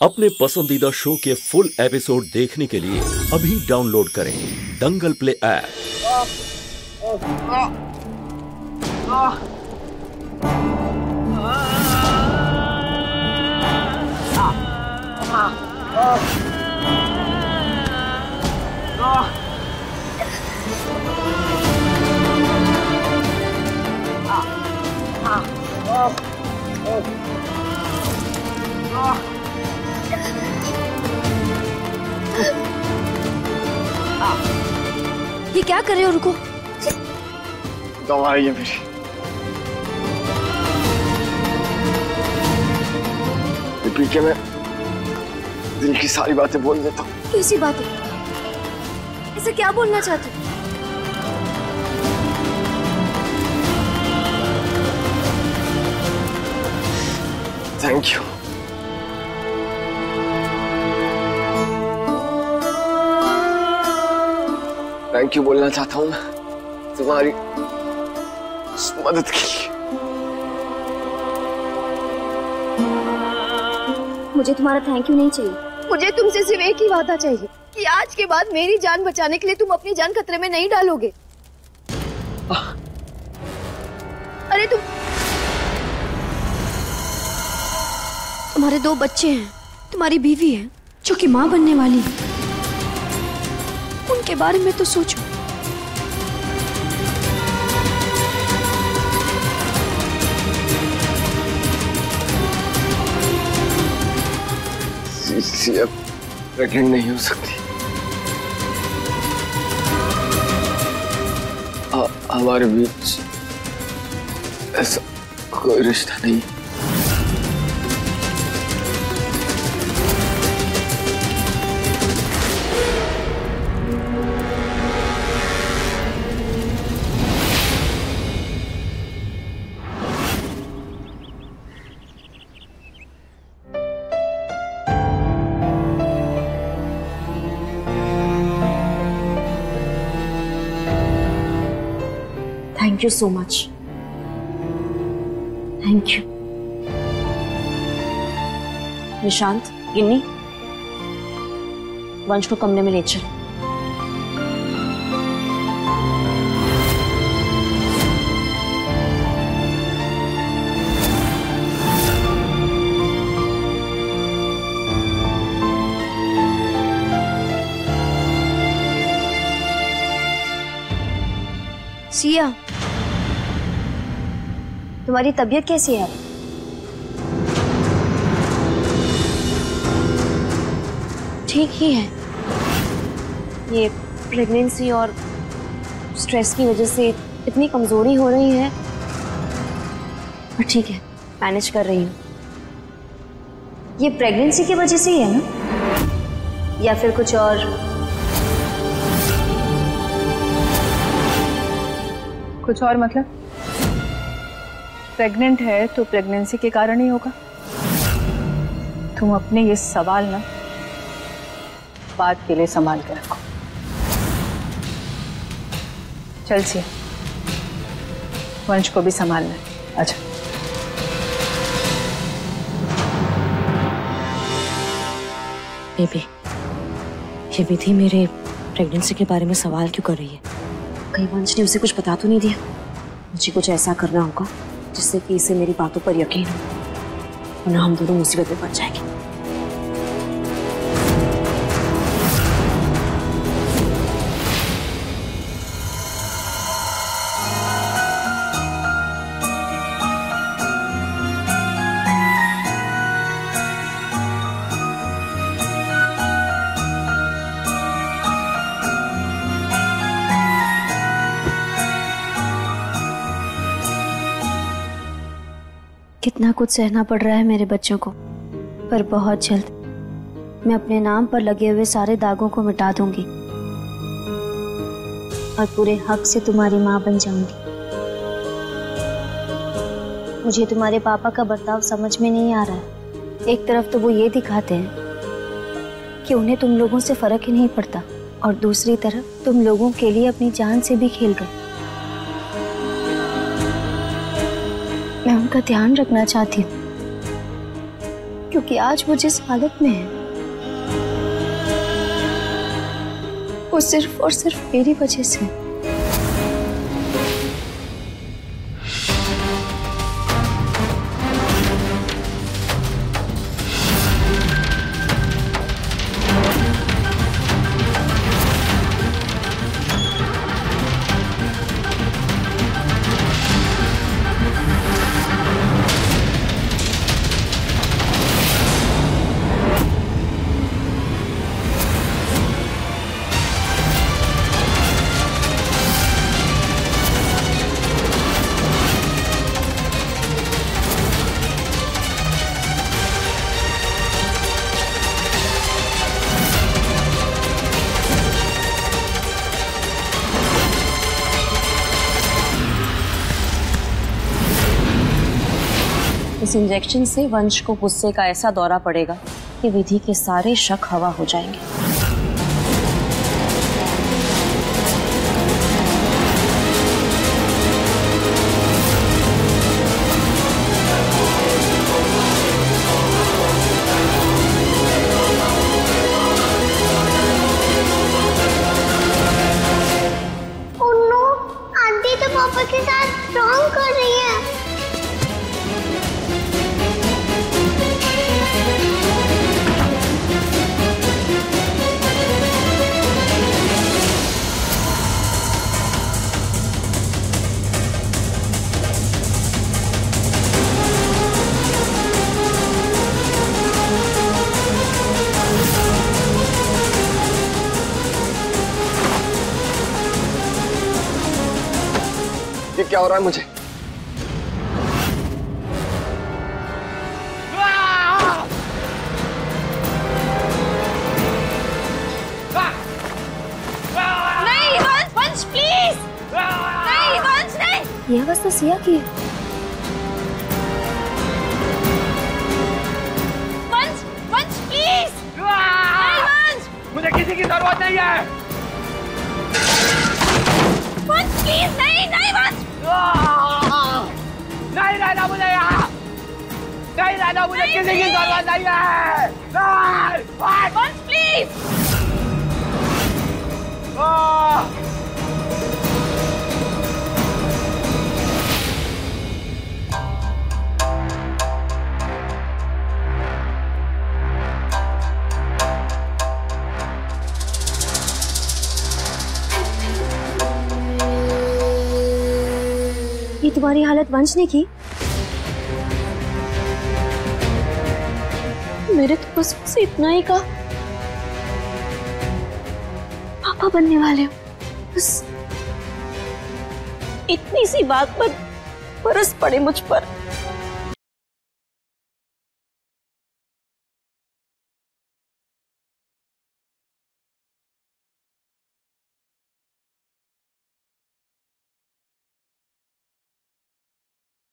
अपने पसंदीदा शो के फुल एपिसोड देखने के लिए अभी डाउनलोड करें दंगल प्ले ऐप। ये क्या कर रहे हो? रुको। दवा है ये मेरी। ये पी के मैं दिल की सारी बातें बोल देता हूँ। कैसी बातें? इसे क्या बोलना चाहते हो? Thank you. थैंक यू बोलना चाहता हूँ मैं तुम्हारी मदद के लिए। मुझे तुम्हारा थैंक यू नहीं चाहिए। मुझे तुमसे सिर्फ एक ही वादा चाहिए कि आज के बाद मेरी जान बचाने के लिए तुम अपनी जान खतरे में नहीं डालोगे। अरे तुम्हारे 2 बच्चे हैं, तुम्हारी बीवी है जो कि माँ बनने वाली है। उनके बारे में तो सोचो। सीसी अब प्रेग्नेंट नहीं हो सकती। हमारे बीच ऐसा कोई रिश्ता नहीं। Thank you so much. Thank you. Nishant, Ginni, Vansh को कमरे में ले चल। सिया, तुम्हारी तबीयत कैसी है? ठीक ही है। ये प्रेगनेंसी और स्ट्रेस की वजह से इतनी कमजोरी हो रही है, पर ठीक है, मैनेज कर रही हूँ। ये प्रेगनेंसी की वजह से ही है ना, या फिर कुछ और? कुछ और मतलब? प्रेग्नेंट है तो प्रेगनेंसी के कारण ही होगा। तुम अपने ये सवाल ना बात के लिए संभाल के रखो। चल सी, वंश को भी संभालना है। अच्छा। बेबी, ये विधि मेरे प्रेगनेंसी के बारे में सवाल क्यों कर रही है? कहीं वंश ने उसे कुछ बता तो नहीं दिया? मुझे कुछ ऐसा करना होगा जिससे कि इसे मेरी बातों पर यकीन हो, वरना हम दोनों मुसीबत में पड़ जाएंगे। कितना कुछ सहना पड़ रहा है मेरे बच्चों को, पर बहुत जल्द मैं अपने नाम पर लगे हुए सारे दागों को मिटा दूंगी और पूरे हक से तुम्हारी माँ बन जाऊंगी। मुझे तुम्हारे पापा का बर्ताव समझ में नहीं आ रहा है। एक तरफ तो वो ये दिखाते हैं कि उन्हें तुम लोगों से फर्क ही नहीं पड़ता, और दूसरी तरफ तुम लोगों के लिए अपनी जान से भी खेल गए। मैं उनका ध्यान रखना चाहती हूँ क्योंकि आज वो जिस हालत में है वो सिर्फ और सिर्फ मेरी वजह से। इस इंजेक्शन से वंश को गुस्से का ऐसा दौरा पड़ेगा कि विधि के सारे शक हवा हो जाएंगे। ओह नो, आंटी तो पापा के साथ रॉन्ग कर रही है। ये क्या हो रहा है मुझे? नहीं वंश, वंश प्लीज नहीं वंश नहीं। ये आवाज तो सिया की है। वंश, वंश प्लीज नहीं वंश। मुझे किसी की जरूरत नहीं है। वंश प्लीज नहीं नहीं वंश। नहीं रहना मुझे यहाँ, नहीं रहना मुझे, किसी की जरूरत नहीं है। वंश प्लीज। ये तुम्हारी हालत वंश ने की? मेरे तो बस से इतना ही कहा, पापा बनने वाले हो, बस इतनी सी बात पर बरस पड़े मुझ पर।